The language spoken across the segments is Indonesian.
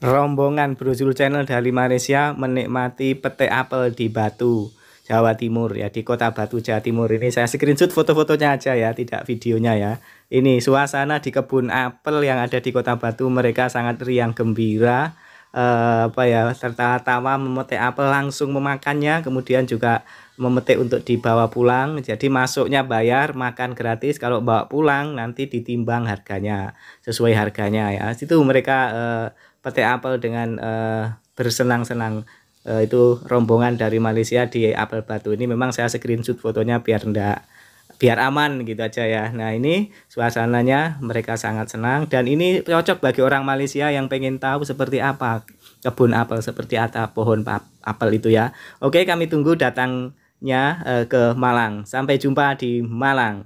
Rombongan Brojul Channel dari Malaysia menikmati petik apel di Batu, Jawa Timur ya, di Kota Batu, Jawa Timur. Ini saya screenshot foto-fotonya aja ya, tidak videonya ya. Ini suasana di kebun apel yang ada di Kota Batu, mereka sangat riang gembira. Tertawa-tawa memetik apel, langsung memakannya, kemudian juga memetik untuk dibawa pulang. Jadi masuknya bayar, makan gratis. Kalau bawa pulang nanti ditimbang harganya sesuai harganya ya. Situ mereka petik apel dengan bersenang-senang. Itu rombongan dari Malaysia di Apel Batu. Ini memang saya screenshot fotonya biar aman gitu aja ya. Nah, ini suasananya, mereka sangat senang, dan ini cocok bagi orang Malaysia yang pengen tahu seperti apa kebun apel, seperti apa pohon apel itu ya. Oke, kami tunggu datangnya ke Malang. Sampai jumpa di Malang.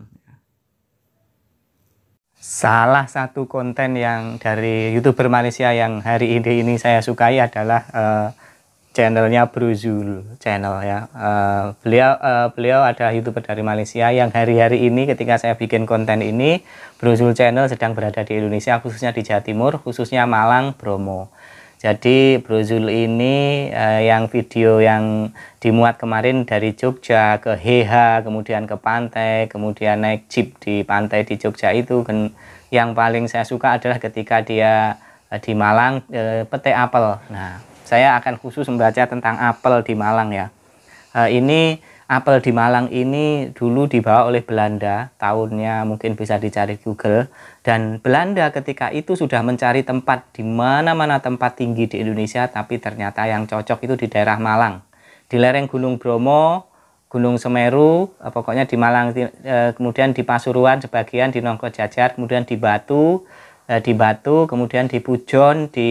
Salah satu konten yang dari YouTuber Malaysia yang hari ini saya sukai adalah channelnya Brojul Channel ya. Beliau ada YouTuber dari Malaysia yang hari-hari ini ketika saya bikin konten ini, Brojul Channel sedang berada di Indonesia, khususnya di Jawa Timur, khususnya Malang, Bromo. Jadi Brojul ini yang video yang dimuat kemarin dari Jogja ke Heha, kemudian ke pantai, kemudian naik jeep di pantai di Jogja itu, yang paling saya suka adalah ketika dia di Malang petik apel. Nah, saya akan khusus membaca tentang apel di Malang ya. Ini apel di Malang ini dulu dibawa oleh Belanda, tahunnya mungkin bisa dicari Google. Dan Belanda ketika itu sudah mencari tempat di mana-mana tempat tinggi di Indonesia, tapi ternyata yang cocok itu di daerah Malang. Di lereng Gunung Bromo, Gunung Semeru, pokoknya di Malang, kemudian di Pasuruan sebagian, di Nongkojajar, kemudian di Batu, kemudian di Pujon, di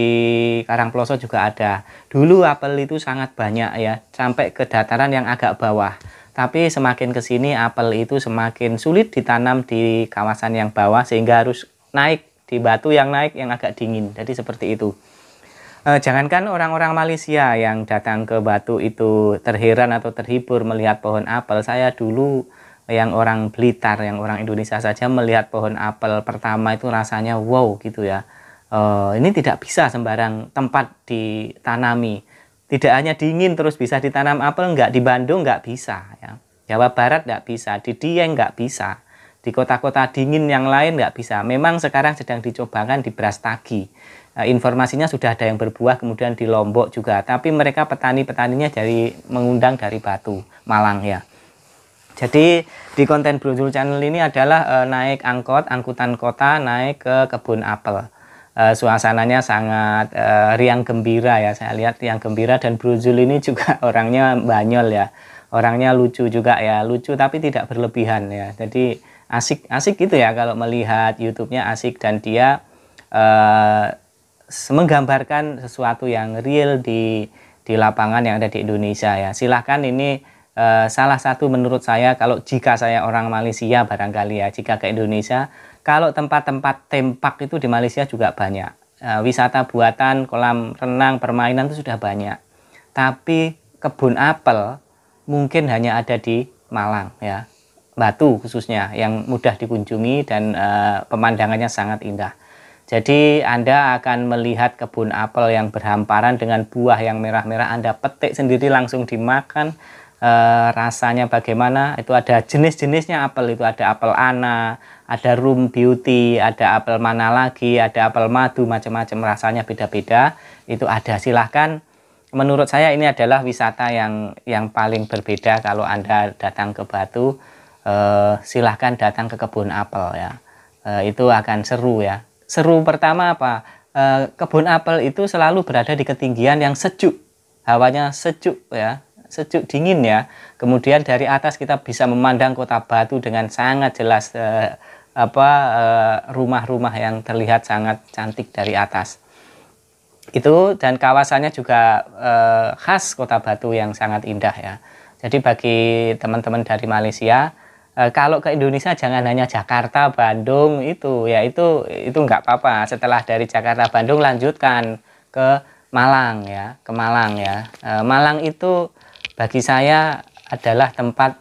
Karangploso juga ada. Dulu apel itu sangat banyak ya, sampai ke dataran yang agak bawah. Tapi semakin ke sini apel itu semakin sulit ditanam di kawasan yang bawah, sehingga harus naik di batu yang naik yang agak dingin. Jadi seperti itu. Jangankan orang-orang Malaysia yang datang ke Batu itu terheran atau terhibur melihat pohon apel, saya dulu yang orang Blitar, yang orang Indonesia saja melihat pohon apel pertama itu rasanya wow gitu ya. Ini tidak bisa sembarang tempat ditanami. Tidak hanya dingin terus bisa ditanam apel, enggak, di Bandung enggak bisa ya. Jawa Barat enggak bisa, di Dieng enggak bisa. Di kota-kota dingin yang lain enggak bisa. Memang sekarang sedang dicobakan di Brastagi. Informasinya sudah ada yang berbuah, kemudian di Lombok juga. Tapi mereka petani-petaninya mengundang dari Batu, Malang ya. Jadi di konten Brojul Channel ini adalah naik angkutan kota, naik ke kebun apel. Suasananya sangat riang gembira ya, saya lihat riang gembira, dan Brojul ini juga orangnya banyol ya. Orangnya lucu juga ya, lucu tapi tidak berlebihan ya. Jadi asik gitu ya kalau melihat YouTube-nya, asik, dan dia menggambarkan sesuatu yang real di lapangan yang ada di Indonesia ya. Silahkan, ini salah satu menurut saya, kalau jika saya orang Malaysia barangkali ya, jika ke Indonesia, kalau tempat-tempat tempak itu di Malaysia juga banyak. Wisata buatan, kolam renang, permainan itu sudah banyak. Tapi kebun apel mungkin hanya ada di Malang ya, Batu khususnya, yang mudah dikunjungi dan pemandangannya sangat indah. Jadi Anda akan melihat kebun apel yang berhamparan dengan buah yang merah-merah, Anda petik sendiri langsung dimakan. Rasanya bagaimana, itu ada jenis-jenisnya apel, itu ada apel ana, ada room beauty, ada apel mana lagi, ada apel madu, macam-macam, rasanya beda-beda, itu ada. Silahkan, menurut saya ini adalah wisata yang paling berbeda kalau Anda datang ke Batu. Silahkan datang ke kebun apel ya, itu akan seru ya. Seru pertama apa? Kebun apel itu selalu berada di ketinggian yang sejuk, hawanya sejuk ya, sejuk dingin ya. Kemudian dari atas kita bisa memandang kota Batu dengan sangat jelas, rumah-rumah yang terlihat sangat cantik dari atas itu, dan kawasannya juga khas kota Batu yang sangat indah ya. Jadi bagi teman-teman dari Malaysia, kalau ke Indonesia jangan hanya Jakarta, Bandung itu ya, itu nggak apa-apa. Setelah dari Jakarta, Bandung, lanjutkan ke Malang ya, ke Malang ya. Malang itu bagi saya adalah tempat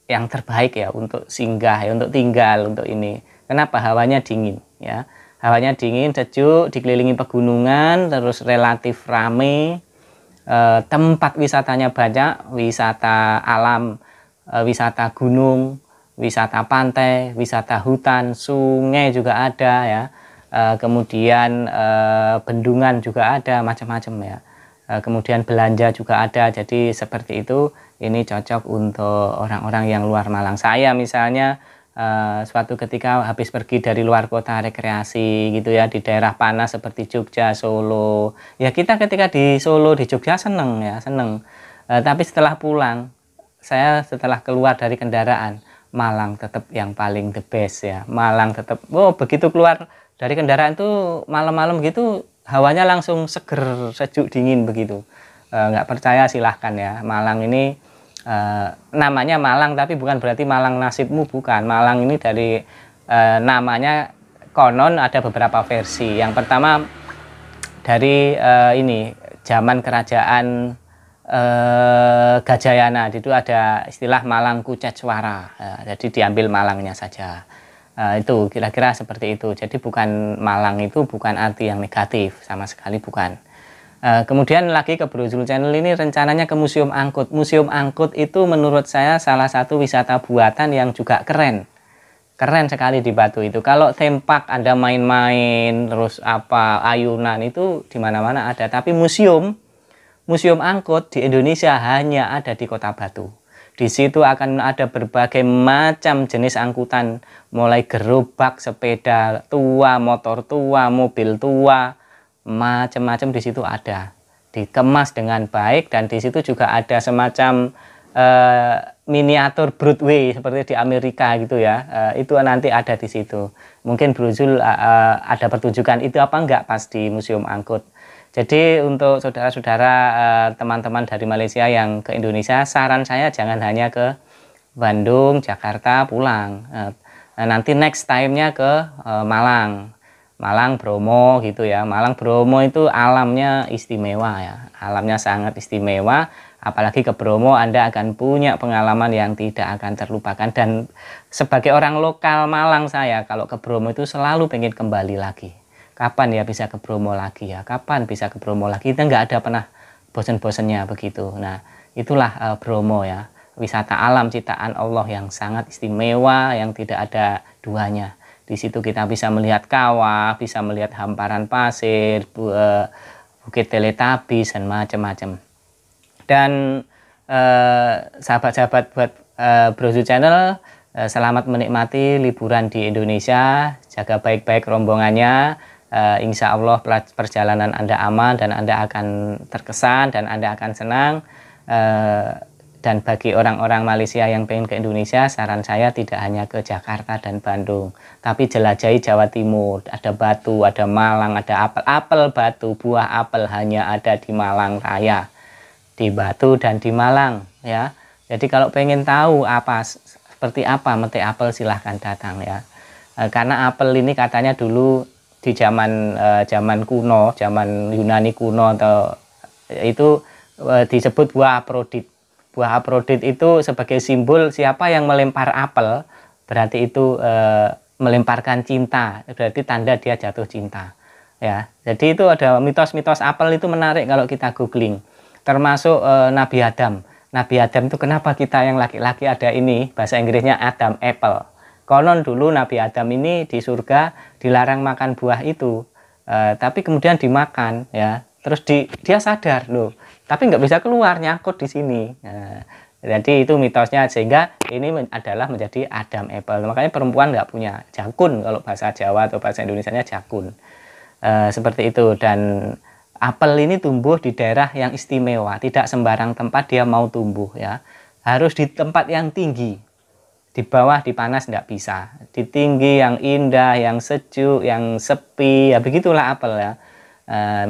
yang terbaik ya untuk singgah ya, untuk tinggal, untuk ini. Kenapa? Hawanya dingin ya. Hawanya dingin, sejuk, dikelilingi pegunungan, terus relatif rame. Tempat wisatanya banyak, wisata alam, wisata gunung, wisata pantai, wisata hutan, sungai juga ada ya. Kemudian bendungan juga ada, macam-macam ya. Kemudian belanja juga ada. Jadi seperti itu, ini cocok untuk orang-orang yang luar Malang. Saya misalnya suatu ketika habis pergi dari luar kota rekreasi gitu ya, di daerah panas seperti Jogja, Solo. Ya kita ketika di Solo, di Jogja seneng ya, seneng. Tapi setelah pulang, saya setelah keluar dari kendaraan, Malang tetap yang paling the best ya. Malang tetap, oh begitu keluar dari kendaraan tuh malam-malam gitu hawanya langsung seger, sejuk, dingin begitu. Nggak percaya silahkan ya. Malang ini namanya Malang tapi bukan berarti Malang nasibmu, bukan. Malang ini dari namanya konon ada beberapa versi. Yang pertama dari ini zaman kerajaan Gajayana, itu ada istilah Malang Kucecwara. Jadi diambil Malangnya saja. Itu kira-kira seperti itu. Jadi bukan Malang itu bukan arti yang negatif, sama sekali bukan. Kemudian lagi ke Brozul Channel ini rencananya ke Museum Angkut. Museum Angkut itu menurut saya salah satu wisata buatan yang juga keren. Keren sekali di Batu itu. Kalau theme park Anda main-main terus apa ayunan itu di mana-mana ada, tapi museum angkut di Indonesia hanya ada di Kota Batu. Di situ akan ada berbagai macam jenis angkutan, mulai gerobak, sepeda tua, motor tua, mobil tua, macam-macam di situ ada. Dikemas dengan baik dan di situ juga ada semacam miniatur Broadway seperti di Amerika gitu ya. Itu nanti ada di situ. Mungkin Brozul ada pertunjukan itu apa enggak pas di Museum Angkut. Jadi untuk saudara-saudara teman-teman dari Malaysia yang ke Indonesia, saran saya jangan hanya ke Bandung, Jakarta, pulang. Nanti next time-nya ke Malang, Bromo gitu ya. Malang, Bromo itu alamnya istimewa ya. Alamnya sangat istimewa. Apalagi ke Bromo Anda akan punya pengalaman yang tidak akan terlupakan. Dan sebagai orang lokal Malang saya, kalau ke Bromo itu selalu pengen kembali lagi. Kapan ya bisa ke Bromo lagi ya? Kapan bisa ke Bromo lagi? Kita nggak ada pernah bosan-bosannya begitu. Nah, itulah Bromo ya. Wisata alam ciptaan Allah yang sangat istimewa, yang tidak ada duanya. Di situ kita bisa melihat kawah, bisa melihat hamparan pasir, bukit teletabis, dan macam-macam. Dan sahabat-sahabat buat Brozul Channel, selamat menikmati liburan di Indonesia. Jaga baik-baik rombongannya. Insya Allah perjalanan Anda aman dan Anda akan terkesan dan Anda akan senang. Dan bagi orang-orang Malaysia yang pengen ke Indonesia, saran saya tidak hanya ke Jakarta dan Bandung, tapi jelajahi Jawa Timur. Ada Batu, ada Malang, ada apel Batu, buah apel hanya ada di Malang Raya, di Batu dan di Malang ya. Jadi kalau pengen tahu seperti apa metik apel, silahkan datang ya. Karena apel ini katanya dulu di zaman kuno, zaman Yunani kuno atau itu disebut buah Afrodit. Buah Afrodit itu sebagai simbol siapa yang melempar apel berarti itu melemparkan cinta, berarti tanda dia jatuh cinta. Ya, jadi itu ada mitos-mitos apel itu menarik kalau kita googling. Termasuk Nabi Adam. Nabi Adam itu kenapa kita yang laki-laki ada ini bahasa Inggrisnya Adam Apple. Konon dulu Nabi Adam ini di surga dilarang makan buah itu, tapi kemudian dimakan ya. Terus dia sadar loh, tapi nggak bisa keluar, nyangkut di sini. Jadi itu mitosnya, sehingga ini adalah menjadi Adam Apple. Makanya perempuan nggak punya jakun kalau bahasa Jawa atau bahasa Indonesianya jakun. Seperti itu. Dan apel ini tumbuh di daerah yang istimewa, tidak sembarang tempat dia mau tumbuh ya. Harus di tempat yang tinggi. Di bawah di panas nggak bisa, di tinggi yang indah, yang sejuk, yang sepi, ya begitulah apel ya.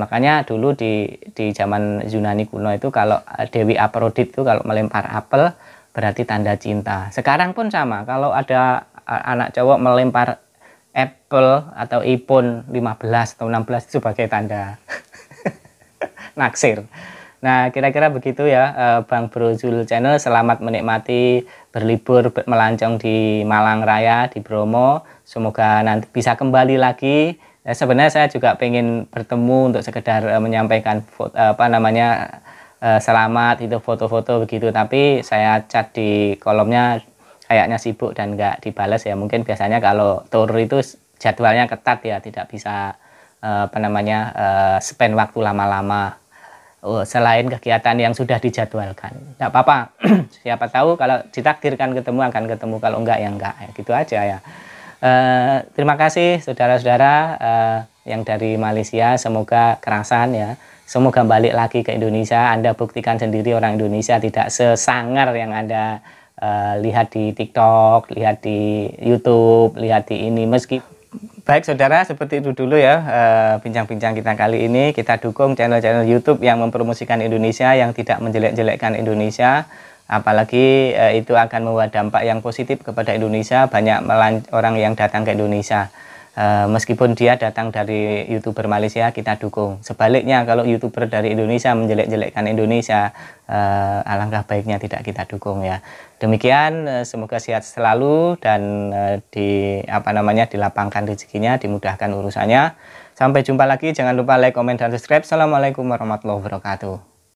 Makanya dulu di zaman Yunani kuno itu kalau Dewi Afrodit itu kalau melempar apel berarti tanda cinta. Sekarang pun sama, kalau ada anak cowok melempar apel atau iPhone 15 atau 16 itu sebagai tanda naksir. Nah, kira-kira begitu ya, Bang Brozul Channel. Selamat menikmati berlibur melancong di Malang Raya, di Bromo. Semoga nanti bisa kembali lagi Ya, sebenarnya saya juga pengen bertemu untuk sekedar menyampaikan selamat itu foto-foto begitu, tapi saya chat di kolomnya kayaknya sibuk dan nggak dibalas ya. Mungkin biasanya kalau tour itu jadwalnya ketat ya, tidak bisa spend waktu lama-lama. Selain kegiatan yang sudah dijadwalkan, nggak apa-apa. Siapa tahu kalau ditakdirkan ketemu akan ketemu, kalau enggak ya enggak, ya gitu aja ya. Terima kasih saudara-saudara yang dari Malaysia, semoga kerasan ya, semoga balik lagi ke Indonesia. Anda buktikan sendiri orang Indonesia tidak sesangar yang Anda lihat di TikTok, lihat di YouTube, lihat di ini. Meski baik saudara, seperti itu dulu ya bincang-bincang kita kali ini. Kita dukung channel-channel YouTube yang mempromosikan Indonesia, yang tidak menjelek-jelekkan Indonesia. Apalagi itu akan membawa dampak yang positif kepada Indonesia. Banyak orang yang datang ke Indonesia. Meskipun dia datang dari YouTuber Malaysia, kita dukung. Sebaliknya kalau YouTuber dari Indonesia menjelek-jelekkan Indonesia, alangkah baiknya tidak kita dukung ya. Demikian, semoga sehat selalu dan dilapangkan rezekinya, dimudahkan urusannya. Sampai jumpa lagi, jangan lupa like, komen, dan subscribe. Assalamualaikum warahmatullahi wabarakatuh.